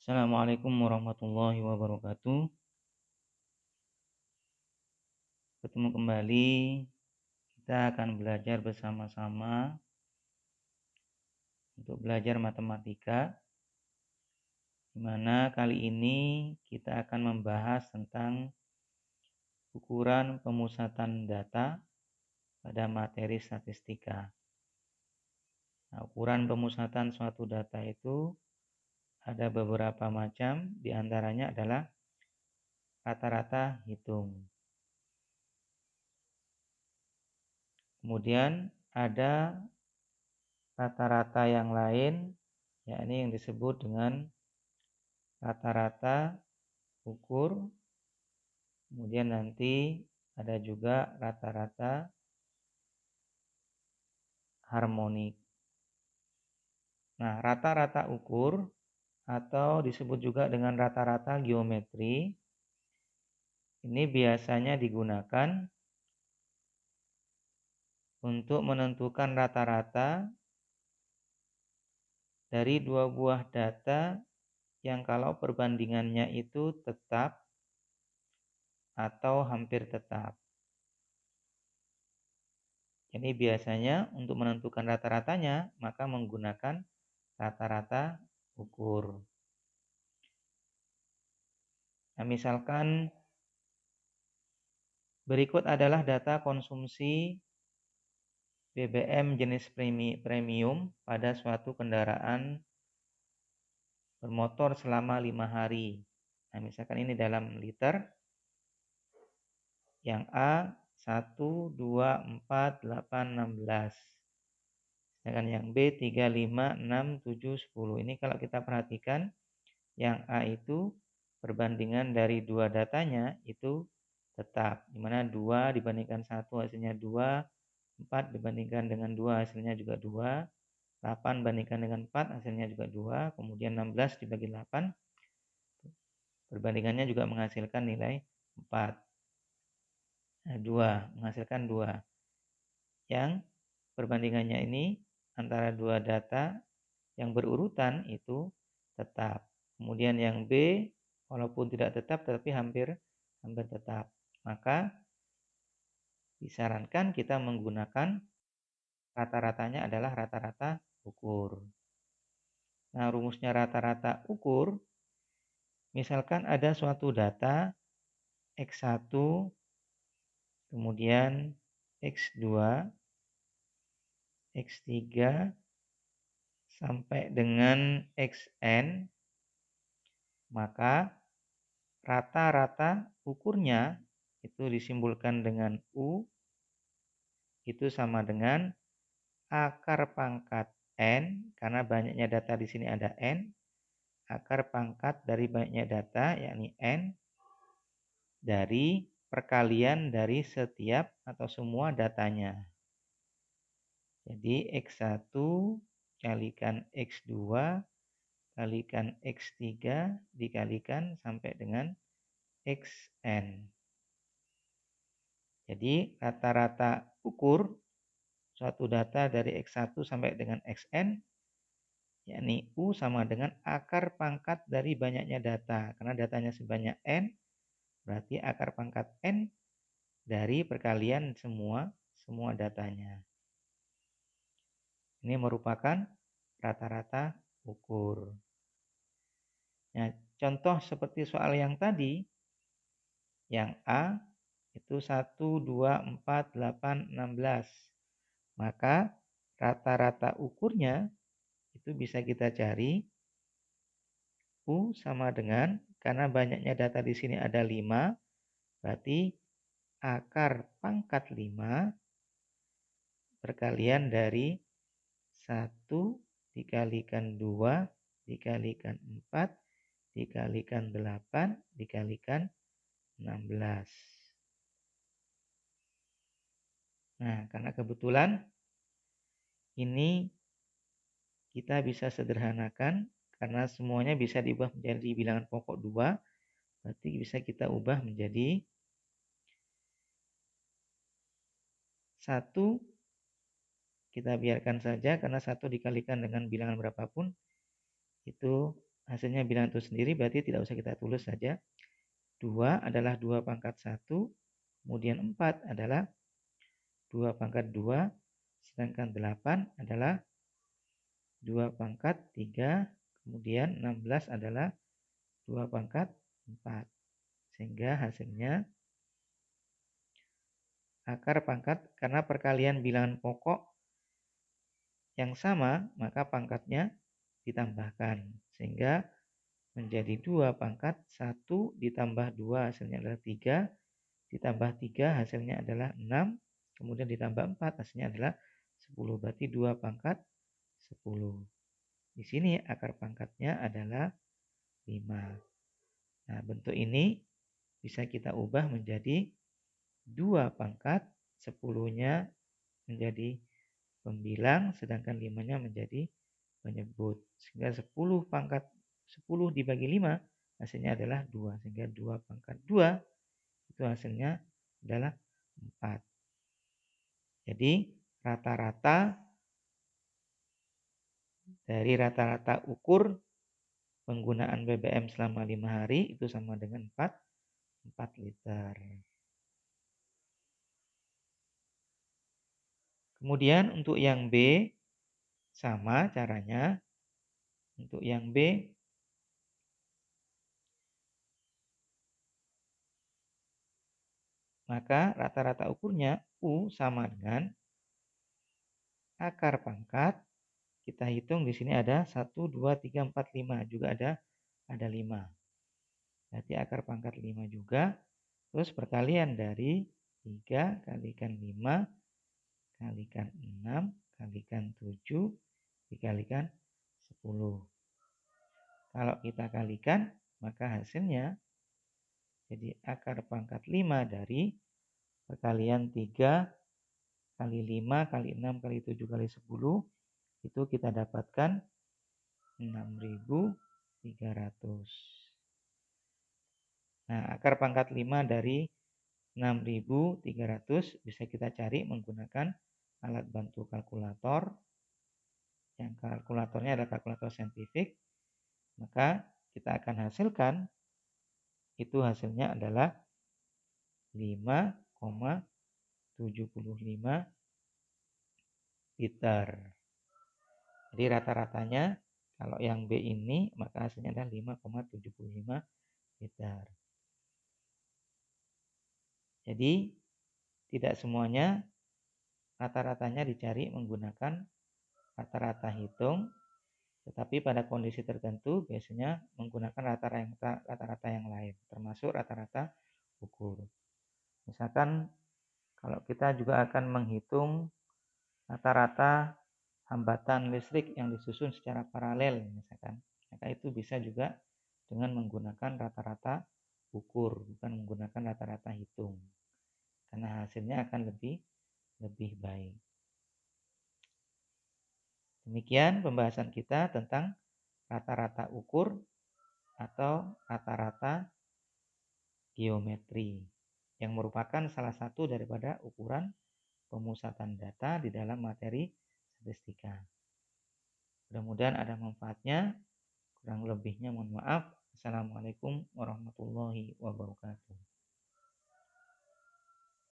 Assalamualaikum warahmatullahi wabarakatuh. Ketemu kembali, kita akan belajar bersama-sama untuk belajar matematika, di mana kali ini kita akan membahas tentang ukuran pemusatan data pada materi statistika. Nah, ukuran pemusatan suatu data itu ada beberapa macam, di antaranya adalah rata-rata hitung. Kemudian ada rata-rata yang lain, yakni yang disebut dengan rata-rata ukur. Kemudian nanti ada juga rata-rata harmonik. Nah, rata-rata ukur atau disebut juga dengan rata-rata geometri ini biasanya digunakan untuk menentukan rata-rata dari dua buah data yang kalau perbandingannya itu tetap atau hampir tetap. Jadi biasanya untuk menentukan rata-ratanya maka menggunakan rata-rata ukur. Nah, misalkan berikut adalah data konsumsi BBM jenis premium pada suatu kendaraan bermotor selama 5 hari. Nah, misalkan ini dalam liter. Yang A 1, 2, 4, 8, 16. Sedangkan yang B 3, 5, 6, 7, 10. Ini kalau kita perhatikan, yang A itu perbandingan dari dua datanya itu tetap. Dimana 2 dibandingkan 1 hasilnya 2, 4 dibandingkan dengan 2 hasilnya juga 2, 8 bandingkan dengan 4 hasilnya juga 2, kemudian 16 dibagi 8 perbandingannya juga menghasilkan nilai 4. Nah, 2 menghasilkan 2. Yang perbandingannya ini antara dua data yang berurutan itu tetap. Kemudian yang B walaupun tidak tetap tetapi hampir tetap. Maka disarankan kita menggunakan rata-ratanya adalah rata-rata ukur. Nah, rumusnya rata-rata ukur, misalkan ada suatu data X1, kemudian X2, X3, sampai dengan Xn, maka rata-rata ukurnya itu disimbolkan dengan U, itu sama dengan akar pangkat N, karena banyaknya data di sini ada N, akar pangkat dari banyaknya data, yakni N, dari perkalian dari setiap atau semua datanya. Jadi X1 kalikan X2 kalikan X3 dikalikan sampai dengan Xn. Jadi rata-rata ukur suatu data dari X1 sampai dengan Xn, yakni U sama dengan akar pangkat dari banyaknya data. Karena datanya sebanyak N, berarti akar pangkat N dari perkalian semua datanya. Ini merupakan rata-rata ukur. Nah, contoh seperti soal yang tadi, yang A itu 1, 2, 4, 8, 16. Maka rata-rata ukurnya itu bisa kita cari U sama dengan, karena banyaknya data di sini ada 5, berarti akar pangkat 5 perkalian dari 1 dikalikan 2 dikalikan 4 dikalikan 8 dikalikan 16. Nah, karena kebetulan ini kita bisa sederhanakan karena semuanya bisa diubah menjadi bilangan pokok 2, berarti bisa kita ubah menjadi 1, kita biarkan saja karena 1 dikalikan dengan bilangan berapapun itu hasilnya bilangan itu sendiri, berarti tidak usah kita tulis saja. 2 adalah 2 pangkat 1, kemudian 4 adalah 2 pangkat 2, sedangkan 8 adalah 2 pangkat 3, kemudian 16 adalah 2 pangkat 4. Sehingga hasilnya akar pangkat, karena perkalian bilangan pokok yang sama, maka pangkatnya ditambahkan. Sehingga menjadi 2 pangkat 1 ditambah 2 hasilnya adalah 3, ditambah 3 hasilnya adalah 6, kemudian ditambah 4 hasilnya adalah 10. Berarti 2 pangkat 10. Di sini akar pangkatnya adalah 5. Nah, bentuk ini bisa kita ubah menjadi 2 pangkat 10-nya menjadi pembilang, sedangkan 5-nya menjadi penyebut. Sehingga 10 pangkat 10 dibagi 5 hasilnya adalah 2. Sehingga 2 pangkat 2 itu hasilnya adalah 4. Jadi rata-rata dari rata-rata ukur penggunaan BBM selama 5 hari itu sama dengan 4 liter. Kemudian untuk yang B sama caranya. Untuk yang B maka rata-rata ukurnya U sama dengan akar pangkat. Kita hitung di sini ada 1, 2, 3, 4, 5. Juga ada 5. Berarti akar pangkat 5 juga. Terus perkalian dari 3 kalikan 5 kalikan 6 kalikan 7 dikalikan 10. Kalau kita kalikan maka hasilnya jadi akar pangkat 5 dari perkalian 3 kali 5 kali 6 kali 7 kali 10 itu kita dapatkan 6.300. Nah, akar pangkat 5 dari 6.300 bisa kita cari menggunakan alat bantu kalkulator. Yang kalkulatornya adalah kalkulator saintifik. Maka kita akan hasilkan itu hasilnya adalah 5,75 liter. Jadi rata-ratanya kalau yang B ini maka hasilnya adalah 5,75 liter. Jadi tidak semuanya rata-ratanya dicari menggunakan rata-rata hitung, tetapi pada kondisi tertentu biasanya menggunakan rata-rata yang lain, termasuk rata-rata ukur. Misalkan kalau kita juga akan menghitung rata-rata hambatan listrik yang disusun secara paralel misalkan, maka itu bisa juga dengan menggunakan rata-rata ukur, bukan menggunakan rata-rata hitung, karena hasilnya akan lebih baik. Demikian pembahasan kita tentang rata-rata ukur atau rata-rata geometri, yang merupakan salah satu daripada ukuran pemusatan data di dalam materi statistika. Mudah-mudahan ada manfaatnya. Kurang lebihnya mohon maaf. Assalamualaikum warahmatullahi wabarakatuh.